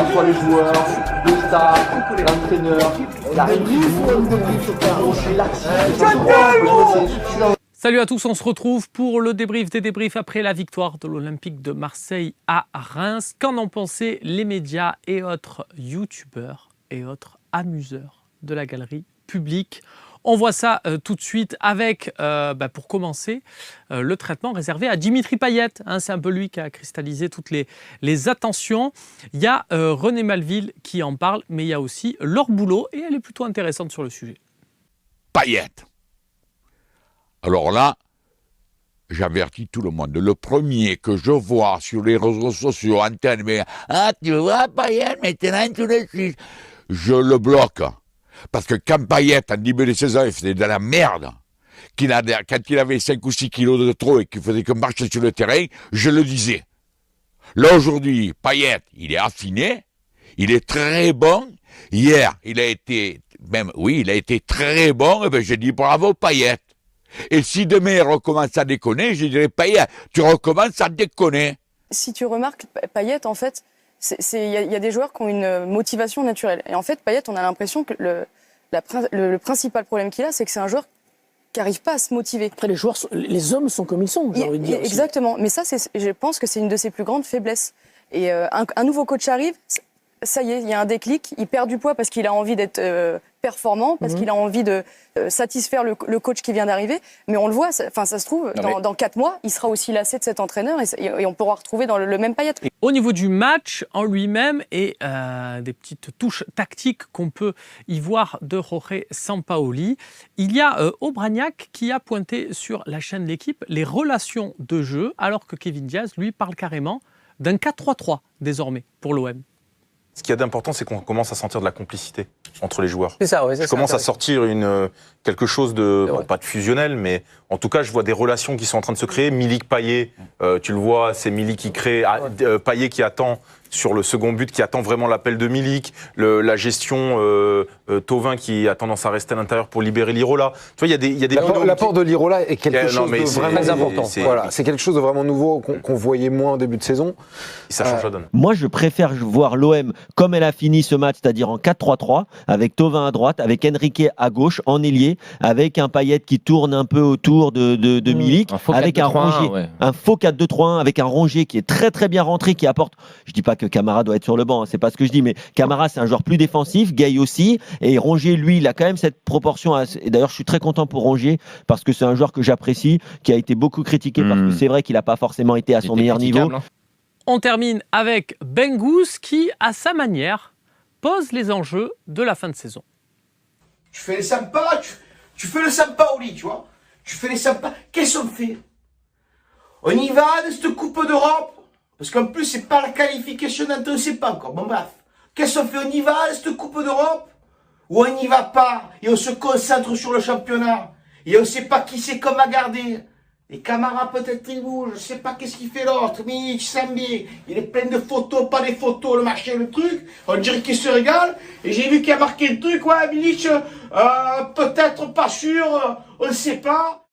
ce soit les joueurs, le staff, l'entraîneur, la réunion. Salut à tous, on se retrouve pour le débrief des débriefs après la victoire de l'Olympique de Marseille à Reims. Qu'en ont pensé les médias et autres youtubeurs et autres amuseurs de la galerie publique? On voit ça tout de suite avec, pour commencer, le traitement réservé à Dimitri Payet. C'est un peu lui qui a cristallisé toutes les attentions. Il y a René Malville qui en parle, mais il y a aussi Laure Boulot et elle est plutôt intéressante sur le sujet. Payet. Alors là, j'avertis tout le monde. Le premier que je vois sur les réseaux sociaux, antenne, mais tu vois Payet maintenant tout de suite, je le bloque. Parce que quand Payet, en début de saison, il faisait de la merde, quand il avait 5 ou 6 kilos de trop et qu'il faisait que marcher sur le terrain, je le disais. Là, aujourd'hui, Payet, il est affiné, il est très bon. Hier, il a été très bon, et je dis bravo Payet. Et si demain il recommence à déconner, je dirais Payet, tu recommences à déconner. Si tu remarques, Payet, en fait, il y a des joueurs qui ont une motivation naturelle. Et en fait, Payet, on a l'impression que le principal problème qu'il a, c'est que c'est un joueur qui n'arrive pas à se motiver. Après, les hommes sont comme ils sont, j'ai envie de dire. Exactement. Mais ça, je pense que c'est une de ses plus grandes faiblesses. Et un nouveau coach arrive, ça y est, il y a un déclic, il perd du poids parce qu'il a envie d'être performant, parce qu'il a envie de satisfaire le coach qui vient d'arriver. Mais on le voit, ça se trouve, dans 4 mois, il sera aussi lassé de cet entraîneur et on pourra retrouver dans le même Payet. Au niveau du match en lui-même et des petites touches tactiques qu'on peut y voir de Jorge Sampaoli, il y a Obraniak qui a pointé sur la chaîne L'Équipe les relations de jeu, alors que Kevin Diaz, lui, parle carrément d'un 4-3-3 désormais pour l'OM. Ce qu'il y a d'important, c'est qu'on commence à sentir de la complicité entre les joueurs. C'est ça, ouais, je commence à sortir quelque chose de, pas de fusionnel, mais en tout cas, je vois des relations qui sont en train de se créer. Milik-Payet, tu le vois, c'est Milik qui crée, Payet qui attend sur le second but, qui attend vraiment l'appel de Milik, la gestion Thauvin qui a tendance à rester à l'intérieur pour libérer Lirola. Tu vois, il y a des l'apport de Lirola est quelque chose de vraiment très important. C'est quelque chose de vraiment nouveau qu'on voyait moins en début de saison. Ça change la donne. Moi, je préfère voir l'OM comme elle a fini ce match, c'est-à-dire en 4-3-3, avec Thauvin à droite, avec Enrique à gauche, en ailier, avec un Payet qui tourne un peu autour de Milik, avec un Rongier, un faux 4-2-3-1, avec un Rongier qui est très très bien rentré, qui apporte. Je dis pas que Camara doit être sur le banc, c'est pas ce que je dis, mais Camara c'est un joueur plus défensif, Gay aussi, et Rongier lui il a quand même cette proportion, et d'ailleurs je suis très content pour Rongier, parce que c'est un joueur que j'apprécie, qui a été beaucoup critiqué, parce que c'est vrai qu'il n'a pas forcément été à son meilleur niveau. On termine avec Bengous qui, à sa manière, pose les enjeux de la fin de saison. Tu fais les sympas, tu fais le sympa au lit, tu vois. Tu fais les sympas. Qu'est-ce qu'on fait? On y va de cette Coupe d'Europe? Parce qu'en plus, c'est pas la qualification on ne sait pas encore. Bon, bref. Qu'est-ce qu'on fait? On y va à cette Coupe d'Europe? Ou on n'y va pas et on se concentre sur le championnat? Et on ne sait pas qui c'est qu'on va garder. Et Camara, peut-être il bouge. Je ne sais pas qu'est-ce qu'il fait l'autre. Milik, Sambi. Il est plein de photos, pas des photos, le machin, le truc. On dirait qu'il se régale. Et j'ai vu qu'il a marqué le truc. Ouais, Milik, peut-être pas sûr. On ne sait pas.